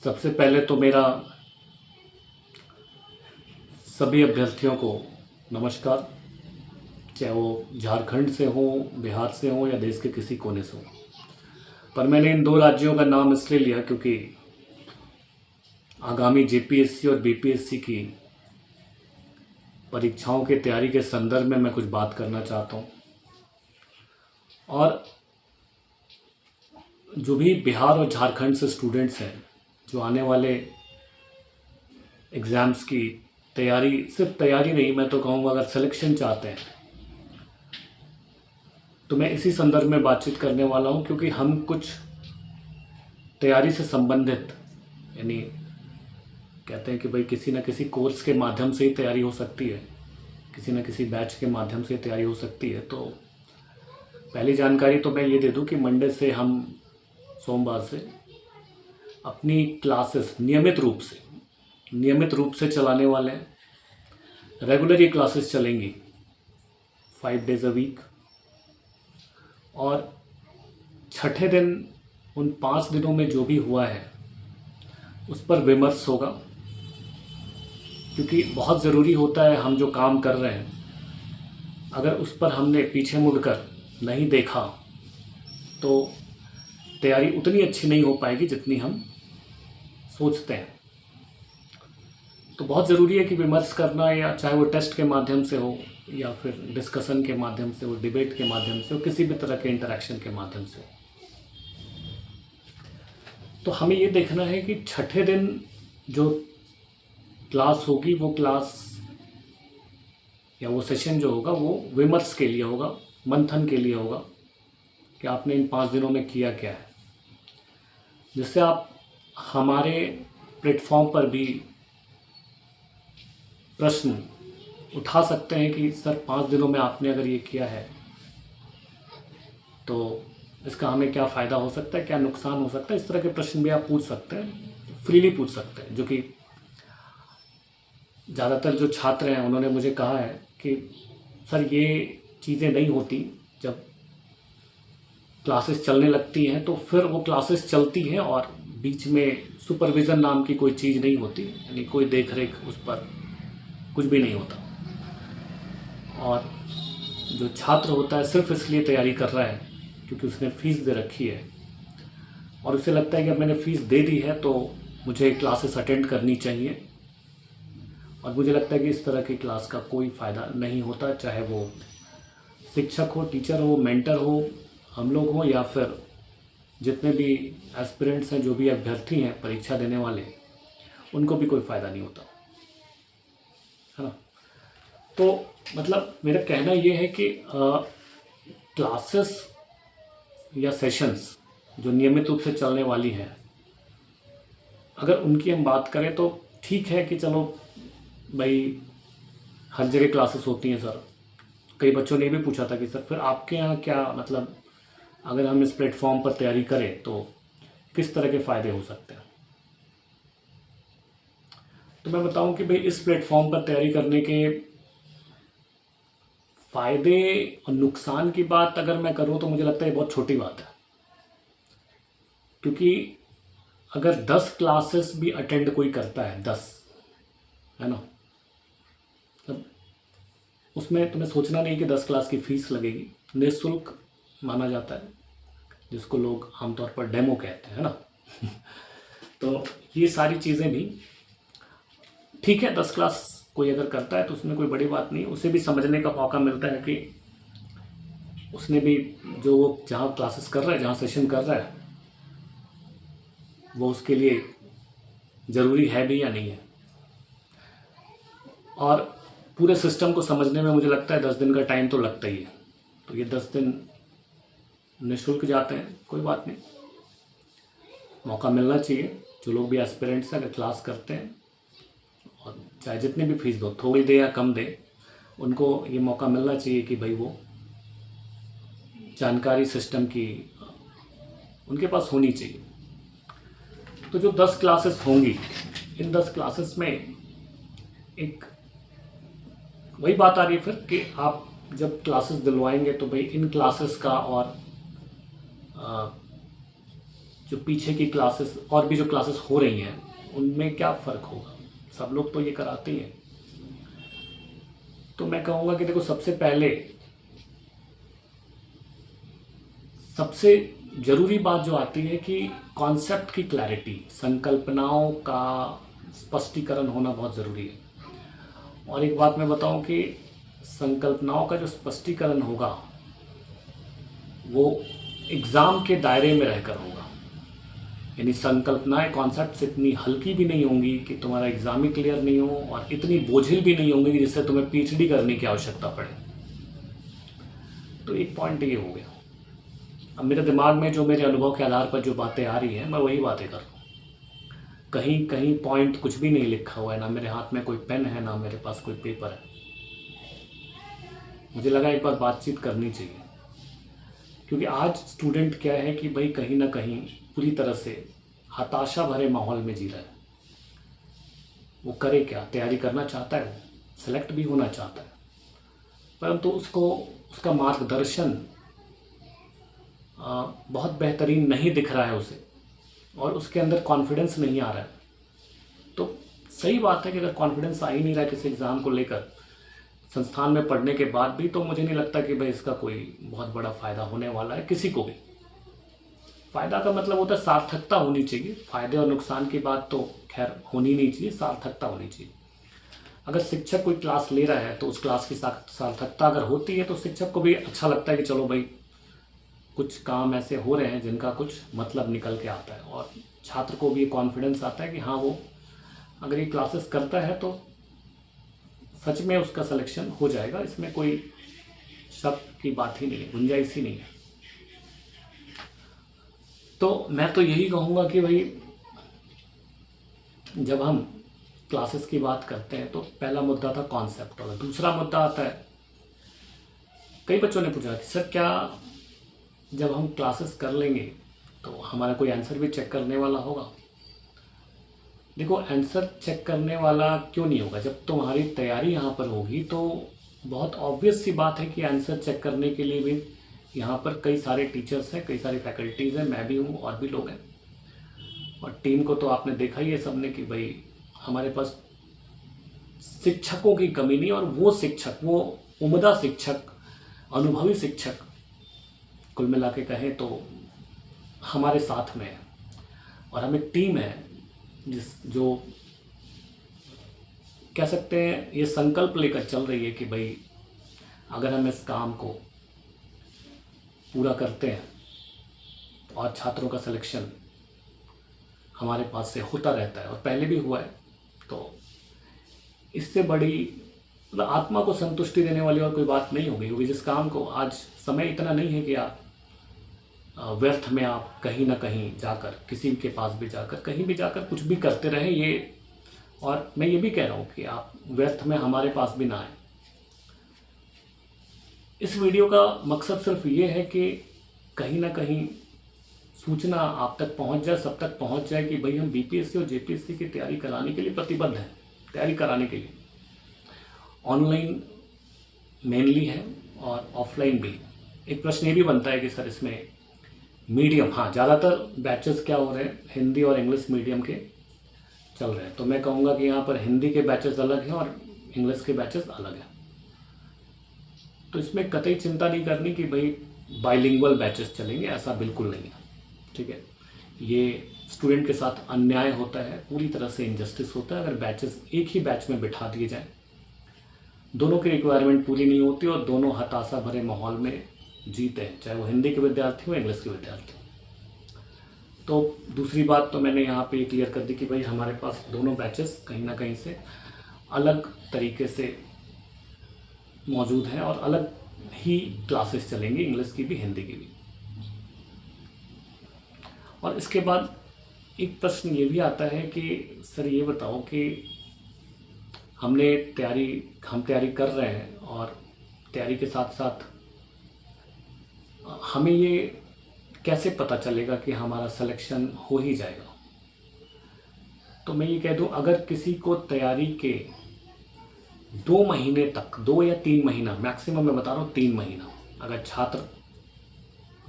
सबसे पहले तो मेरा सभी अभ्यर्थियों को नमस्कार, चाहे वो झारखंड से हों, बिहार से हों या देश के किसी कोने से हों। पर मैंने इन दो राज्यों का नाम इसलिए लिया क्योंकि आगामी जेपीएससी और बीपीएससी की परीक्षाओं की तैयारी के संदर्भ में मैं कुछ बात करना चाहता हूँ। और जो भी बिहार और झारखंड से स्टूडेंट्स हैं जो आने वाले एग्ज़ाम्स की तैयारी, सिर्फ तैयारी नहीं, मैं तो कहूँगा अगर सिलेक्शन चाहते हैं तो मैं इसी संदर्भ में बातचीत करने वाला हूँ। क्योंकि हम कुछ तैयारी से संबंधित, यानी कहते हैं कि भाई किसी न किसी कोर्स के माध्यम से ही तैयारी हो सकती है, किसी न किसी बैच के माध्यम से तैयारी हो सकती है। तो पहली जानकारी तो मैं ये दे दूँ कि मंडे से हम सोमवार से अपनी क्लासेस नियमित रूप से चलाने वाले हैं। रेगुलर ये क्लासेस चलेंगी 5 डेज़ अ वीक। और छठे दिन उन 5 दिनों में जो भी हुआ है उस पर विमर्श होगा, क्योंकि बहुत ज़रूरी होता है हम जो काम कर रहे हैं अगर उस पर हमने पीछे मुड़कर नहीं देखा तो तैयारी उतनी अच्छी नहीं हो पाएगी जितनी हम सोचते हैं। तो बहुत ज़रूरी है कि विमर्श करना, या चाहे वो टेस्ट के माध्यम से हो या फिर डिस्कशन के माध्यम से हो, डिबेट के माध्यम से हो, किसी भी तरह के इंटरेक्शन के माध्यम से हो। तो हमें ये देखना है कि छठे दिन जो क्लास होगी वो क्लास या वो सेशन जो होगा वो विमर्श के लिए होगा, मंथन के लिए होगा कि आपने इन 5 दिनों में किया क्या है, जिससे आप हमारे प्लेटफॉर्म पर भी प्रश्न उठा सकते हैं कि सर 5 दिनों में आपने अगर ये किया है तो इसका हमें क्या फ़ायदा हो सकता है, क्या नुकसान हो सकता है। इस तरह के प्रश्न भी आप पूछ सकते हैं, फ्रीली पूछ सकते हैं। जो कि ज़्यादातर जो छात्र हैं उन्होंने मुझे कहा है कि सर ये चीज़ें नहीं होती, जब क्लासेस चलने लगती हैं तो फिर वो क्लासेस चलती हैं और बीच में सुपरविज़न नाम की कोई चीज़ नहीं होती, यानी कोई देख रेख उस पर कुछ भी नहीं होता। और जो छात्र होता है सिर्फ इसलिए तैयारी कर रहा है क्योंकि उसने फ़ीस दे रखी है और उसे लगता है कि अब मैंने फ़ीस दे दी है तो मुझे क्लासेस अटेंड करनी चाहिए। और मुझे लगता है कि इस तरह की क्लास का कोई फ़ायदा नहीं होता, चाहे वो शिक्षक हो, टीचर हो, मेंटर हो, हम लोग हों, या फिर जितने भी एस्पिरेंट्स हैं, जो भी अभ्यर्थी हैं परीक्षा देने वाले, उनको भी कोई फ़ायदा नहीं होता, है ना। तो मतलब मेरा कहना ये है कि क्लासेस या सेशंस जो नियमित रूप से चलने वाली हैं, अगर उनकी हम बात करें तो ठीक है कि चलो भाई हर जगह क्लासेस होती हैं सर। कई बच्चों ने भी पूछा था कि सर फिर आपके यहाँ क्या, मतलब अगर हम इस प्लेटफॉर्म पर तैयारी करें तो किस तरह के फ़ायदे हो सकते हैं। तो मैं बताऊं कि भाई इस प्लेटफॉर्म पर तैयारी करने के फ़ायदे और नुकसान की बात अगर मैं करूं तो मुझे लगता है ये बहुत छोटी बात है। क्योंकि अगर 10 क्लासेस भी अटेंड कोई करता है, 10, है ना, तब उसमें तुम्हें सोचना नहीं कि 10 क्लास की फ़ीस लगेगी, निःशुल्क माना जाता है, जिसको लोग आमतौर पर डेमो कहते हैं, है ना। तो ये सारी चीज़ें भी ठीक है, 10 क्लास कोई अगर करता है तो उसमें कोई बड़ी बात नहीं, उसे भी समझने का मौका मिलता है कि उसने भी जो वो जहाँ क्लासेस कर रहा है, जहाँ सेशन कर रहा है, वो उसके लिए ज़रूरी है भी या नहीं है। और पूरे सिस्टम को समझने में मुझे लगता है 10 दिन का टाइम तो लगता ही है। तो ये 10 दिन निःशुल्क जाते हैं, कोई बात नहीं, मौका मिलना चाहिए। जो लोग भी एस्पिरेंट्स हैं अगर क्लास करते हैं, और चाहे जितनी भी फीस दो, थोड़ी दे या कम दे, उनको ये मौका मिलना चाहिए कि भाई वो जानकारी सिस्टम की उनके पास होनी चाहिए। तो जो 10 क्लासेस होंगी, इन 10 क्लासेस में एक वही बात आ रही है फिर कि आप जब क्लासेस दिलवाएंगे तो भाई इन क्लासेस का और जो पीछे की क्लासेस और भी जो क्लासेस हो रही हैं उनमें क्या फ़र्क होगा? सब लोग तो ये कराते ही हैं। तो मैं कहूँगा कि देखो, सबसे ज़रूरी बात जो आती है कि कॉन्सेप्ट की क्लैरिटी, संकल्पनाओं का स्पष्टीकरण होना बहुत ज़रूरी है। और एक बात मैं बताऊं कि संकल्पनाओं का जो स्पष्टीकरण होगा वो एग्ज़ाम के दायरे में रहकर होगा। यानी संकल्पनाएं, कॉन्सेप्ट्स इतनी हल्की भी नहीं होंगी कि तुम्हारा एग्ज़ाम ही क्लियर नहीं हो, और इतनी बोझिल भी नहीं होंगी जिससे तुम्हें पीएचडी करने की आवश्यकता पड़े। तो एक पॉइंट ये हो गया। अब मेरे दिमाग में जो मेरे अनुभव के आधार पर जो बातें आ रही हैं, मैं वही बातें कर रहा हूँ। कहीं कहीं पॉइंट कुछ भी नहीं लिखा हुआ है, ना मेरे हाथ में कोई पेन है, ना मेरे पास कोई पेपर है। मुझे लगा एक बार बातचीत करनी चाहिए, क्योंकि आज स्टूडेंट क्या है कि भाई कहीं ना कहीं पूरी तरह से हताशा भरे माहौल में जी रहा है। वो करे क्या? तैयारी करना चाहता है, वो सेलेक्ट भी होना चाहता है, परंतु उसका मार्गदर्शन बहुत बेहतरीन नहीं दिख रहा है उसे, और उसके अंदर कॉन्फिडेंस नहीं आ रहा है। तो सही बात है कि अगर कॉन्फिडेंस आ ही नहीं रहा है किसी एग्ज़ाम को लेकर संस्थान में पढ़ने के बाद भी, तो मुझे नहीं लगता कि भाई इसका कोई बहुत बड़ा फ़ायदा होने वाला है किसी को भी। फ़ायदा का मतलब होता है सार्थकता होनी चाहिए। फ़ायदे और नुकसान की बात तो खैर होनी नहीं चाहिए, सार्थकता होनी चाहिए। अगर शिक्षक कोई क्लास ले रहा है तो उस क्लास की सार्थकता अगर होती है तो शिक्षक को भी अच्छा लगता है कि चलो भाई कुछ काम ऐसे हो रहे हैं जिनका कुछ मतलब निकल के आता है, और छात्र को भी कॉन्फिडेंस आता है कि हाँ, वो अगर ये क्लासेस करता है तो सच में उसका सिलेक्शन हो जाएगा। इसमें कोई शक की बात ही नहीं है, गुंजाइश ही नहीं है। तो मैं तो यही कहूँगा कि भाई जब हम क्लासेस की बात करते हैं तो पहला मुद्दा था कॉन्सेप्ट, और दूसरा मुद्दा आता है, कई बच्चों ने पूछा कि सर क्या जब हम क्लासेस कर लेंगे तो हमारा कोई आंसर भी चेक करने वाला होगा? देखो, आंसर चेक करने वाला क्यों नहीं होगा? जब तुम्हारी तैयारी यहाँ पर होगी तो बहुत ऑब्वियस सी बात है कि आंसर चेक करने के लिए भी यहाँ पर कई सारे टीचर्स हैं, कई सारी फैकल्टीज़ हैं, मैं भी हूँ और भी लोग हैं। और टीम को तो आपने देखा ही है सबने कि भाई हमारे पास शिक्षकों की कमी नहीं, और वो शिक्षक, वो उम्दा शिक्षक, अनुभवी शिक्षक कुल मिला के कहें तो हमारे साथ में है। और हम एक टीम है जो कह सकते हैं ये संकल्प लेकर चल रही है कि भाई अगर हम इस काम को पूरा करते हैं और छात्रों का सिलेक्शन हमारे पास से होता रहता है, और पहले भी हुआ है, तो इससे बड़ी मतलब आत्मा को संतुष्टि देने वाली और कोई बात नहीं होगी। क्योंकि जिस काम को आज समय इतना नहीं है कि आप व्यर्थ में आप कहीं ना कहीं जाकर, किसी के पास भी जाकर, कहीं भी जाकर कुछ भी करते रहें, ये, और मैं ये भी कह रहा हूँ कि आप व्यर्थ में हमारे पास भी ना आए। इस वीडियो का मकसद सिर्फ ये है कि कहीं ना कहीं सूचना आप तक पहुंच जाए, सब तक पहुंच जाए कि भाई हम बीपीएससी और जेपीएससी की तैयारी कराने के लिए प्रतिबद्ध हैं। तैयारी कराने के लिए ऑनलाइन मेनली है और ऑफलाइन भी। एक प्रश्न ये भी बनता है कि सर इसमें मीडियम, हाँ, ज़्यादातर बैचेस क्या हो रहे हैं, हिंदी और इंग्लिश मीडियम के चल रहे हैं। तो मैं कहूँगा कि यहाँ पर हिंदी के बैचेस अलग हैं और इंग्लिश के बैचेस अलग हैं। तो इसमें कतई चिंता नहीं करनी कि भाई बाइलिंगुअल बैचेस चलेंगे, ऐसा बिल्कुल नहीं है। ठीक है, ये स्टूडेंट के साथ अन्याय होता है, पूरी तरह से इनजस्टिस होता है अगर बैचेस एक ही बैच में बिठा दिए जाएं। दोनों की रिक्वायरमेंट पूरी नहीं होती और दोनों हताशा भरे माहौल में जीते हैं, चाहे वो हिंदी के विद्यार्थी हो, इंग्लिश के विद्यार्थी हो। तो दूसरी बात तो मैंने यहाँ पे क्लियर कर दी कि भाई हमारे पास दोनों बैचेस कहीं ना कहीं से अलग तरीके से मौजूद हैं और अलग ही क्लासेस चलेंगी, इंग्लिश की भी, हिंदी की भी। और इसके बाद एक प्रश्न ये भी आता है कि सर ये बताओ कि हम तैयारी कर रहे हैं और तैयारी के साथ साथ हमें ये कैसे पता चलेगा कि हमारा सिलेक्शन हो ही जाएगा? तो मैं ये कह दूं, अगर किसी को तैयारी के 2 महीने तक, 2 या 3 महीना मैक्सिमम, मैं बता रहा हूँ 3 महीना, अगर छात्र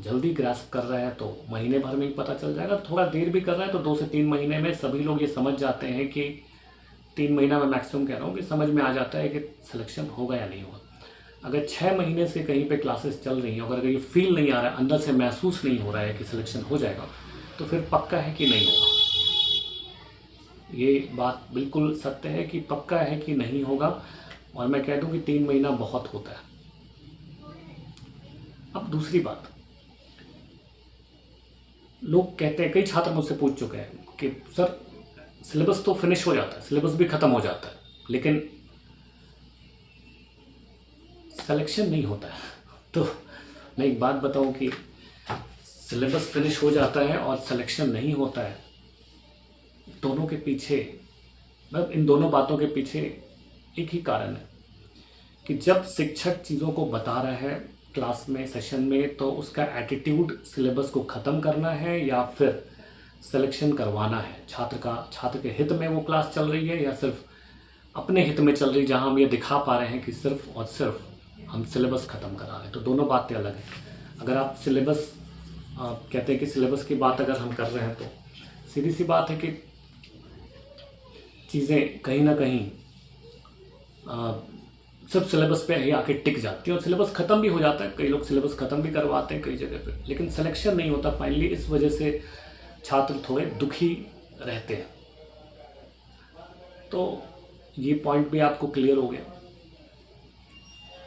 जल्दी ग्रास्प कर रहा है तो महीने भर में ही पता चल जाएगा, थोड़ा देर भी कर रहा है तो 2 से 3 महीने में सभी लोग ये समझ जाते हैं कि 3 महीना मैं मैक्सिमम कह रहा हूँ कि समझ में आ जाता है कि सिलेक्शन होगा या नहीं होगा। अगर 6 महीने से कहीं पे क्लासेस चल रही हैं और अगर ये फील नहीं आ रहा है, अंदर से महसूस नहीं हो रहा है कि सिलेक्शन हो जाएगा, तो फिर पक्का है कि नहीं होगा। ये बात बिल्कुल सत्य है कि पक्का है कि नहीं होगा, और मैं कह दूं कि 3 महीना बहुत होता है। अब दूसरी बात, लोग कहते हैं, कई छात्र मुझसे पूछ चुके हैं कि सर सिलेबस तो फिनिश हो जाता है, सिलेबस भी ख़त्म हो जाता है, लेकिन सिलेक्शन नहीं होता है। तो मैं एक बात बताऊं कि सिलेबस फिनिश हो जाता है और सिलेक्शन नहीं होता है, दोनों के पीछे, मतलब इन दोनों बातों के पीछे एक ही कारण है कि जब शिक्षक चीज़ों को बता रहा है क्लास में, सेशन में, तो उसका एटीट्यूड सिलेबस को ख़त्म करना है या फिर सिलेक्शन करवाना है। छात्र के हित में वो क्लास चल रही है या सिर्फ अपने हित में चल रही है, जहां हम ये दिखा पा रहे हैं कि सिर्फ और सिर्फ हम सिलेबस ख़त्म करा रहे हैं। तो दोनों बातें अलग हैं। अगर आप सिलेबस कहते हैं कि सिलेबस की बात अगर हम कर रहे हैं, तो सीधी सी बात है कि चीज़ें कहीं ना कहीं सिर्फ सिलेबस पे ही आके टिक जाती है और सिलेबस ख़त्म भी हो जाता है। कई लोग सिलेबस ख़त्म भी करवाते हैं कई जगह पे, लेकिन सिलेक्शन नहीं होता फाइनली। इस वजह से छात्र थोड़े दुखी रहते हैं। तो ये पॉइंट भी आपको क्लियर हो गया।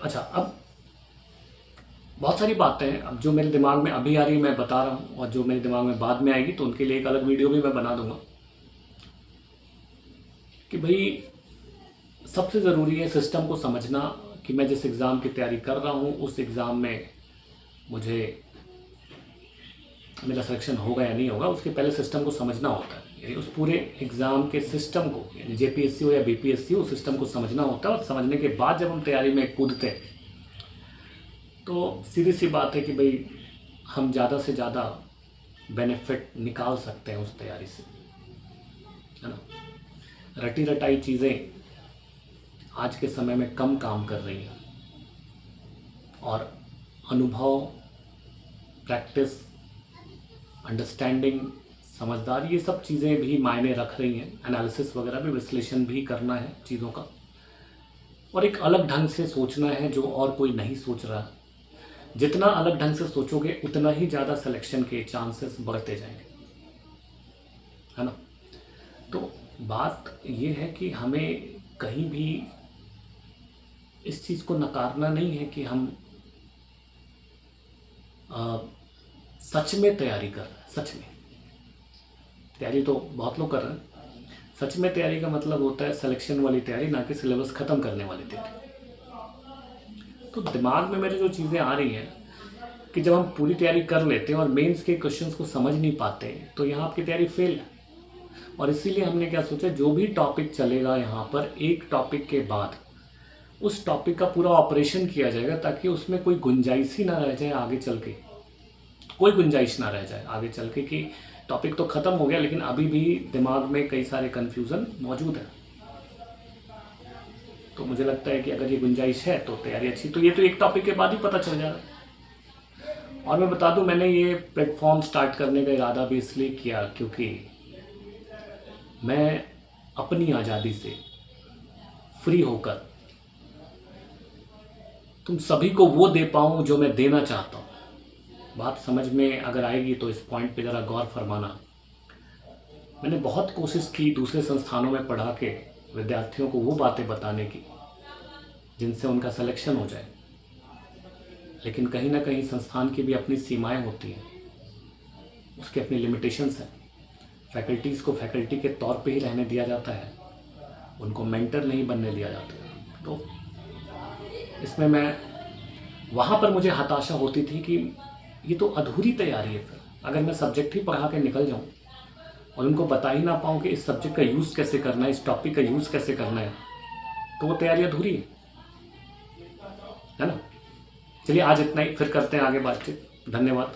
अच्छा, अब बहुत सारी बातें हैं, अब जो मेरे दिमाग में अभी आ रही है मैं बता रहा हूँ, और जो मेरे दिमाग में बाद में आएगी तो उनके लिए एक अलग वीडियो भी मैं बना दूंगा। कि भाई सबसे ज़रूरी है सिस्टम को समझना कि मैं जिस एग्ज़ाम की तैयारी कर रहा हूँ उस एग्ज़ाम में मुझे मेरा सिलेक्शन होगा या नहीं होगा, उसके पहले सिस्टम को समझना होता है। यानी उस पूरे एग्ज़ाम के सिस्टम को, यानी जेपीएससी हो या बीपीएससी हो, उस सिस्टम को समझना होता है। और समझने के बाद जब हम तैयारी में कूदते हैं तो सीधी सी बात है कि भाई हम ज़्यादा से ज़्यादा बेनिफिट निकाल सकते हैं उस तैयारी से, है ना। रटी रटाई चीज़ें आज के समय में कम काम कर रही हैं, और अनुभव, प्रैक्टिस, अंडरस्टैंडिंग, समझदारी, ये सब चीज़ें भी मायने रख रही हैं। एनालिसिस वगैरह भी, विश्लेषण भी करना है चीज़ों का, और एक अलग ढंग से सोचना है जो और कोई नहीं सोच रहा। जितना अलग ढंग से सोचोगे उतना ही ज़्यादा सिलेक्शन के चांसेस बढ़ते जाएंगे, है ना। तो बात ये है कि हमें कहीं भी इस चीज़ को नकारना नहीं है कि हम सच में तैयारी कर रहे हैं। सच में तैयारी तो बहुत लोग कर रहे हैं। सच में तैयारी का मतलब होता है सिलेक्शन वाली तैयारी, ना कि सिलेबस ख़त्म करने वाली तैयारी। तो दिमाग में मेरे जो चीज़ें आ रही हैं कि जब हम पूरी तैयारी कर लेते हैं और मेंस के क्वेश्चंस को समझ नहीं पाते हैं, तो यहाँ आपकी तैयारी फेल है। और इसीलिए हमने क्या सोचा, जो भी टॉपिक चलेगा यहाँ पर, एक टॉपिक के बाद उस टॉपिक का पूरा ऑपरेशन किया जाएगा, ताकि उसमें कोई गुंजाइश ही ना रह जाए आगे चल के, कोई गुंजाइश ना रह जाए आगे चल के कि टॉपिक तो ख़त्म हो गया लेकिन अभी भी दिमाग में कई सारे कन्फ्यूज़न मौजूद है। तो मुझे लगता है कि अगर ये गुंजाइश है तो तैयारी अच्छी, तो ये तो एक टॉपिक के बाद ही पता चल जा रहा है। और मैं बता दूं, मैंने ये प्लेटफॉर्म स्टार्ट करने का इरादा भी इसलिए किया क्योंकि मैं अपनी आज़ादी से फ्री होकर तुम सभी को वो दे पाऊँ जो मैं देना चाहता हूँ। बात समझ में अगर आएगी तो इस पॉइंट पे ज़रा गौर फरमाना। मैंने बहुत कोशिश की दूसरे संस्थानों में पढ़ा के विद्यार्थियों को वो बातें बताने की जिनसे उनका सिलेक्शन हो जाए, लेकिन कहीं ना कहीं संस्थान की भी अपनी सीमाएं होती हैं, उसके अपनी लिमिटेशंस हैं। फैकल्टीज़ को फैकल्टी के तौर पे ही रहने दिया जाता है, उनको मेंटर नहीं बनने दिया जाता। तो इसमें मैं वहाँ पर मुझे हताशा होती थी कि ये तो अधूरी तैयारी है। फिर अगर मैं सब्जेक्ट ही पढ़ा के निकल जाऊँ और उनको बता ही ना पाऊँ कि इस सब्जेक्ट का यूज़ कैसे करना है, इस टॉपिक का यूज़ कैसे करना है, तो वो तैयारी अधूरी है ना। चलिए आज इतना ही, फिर करते हैं आगे बातचीत। धन्यवाद।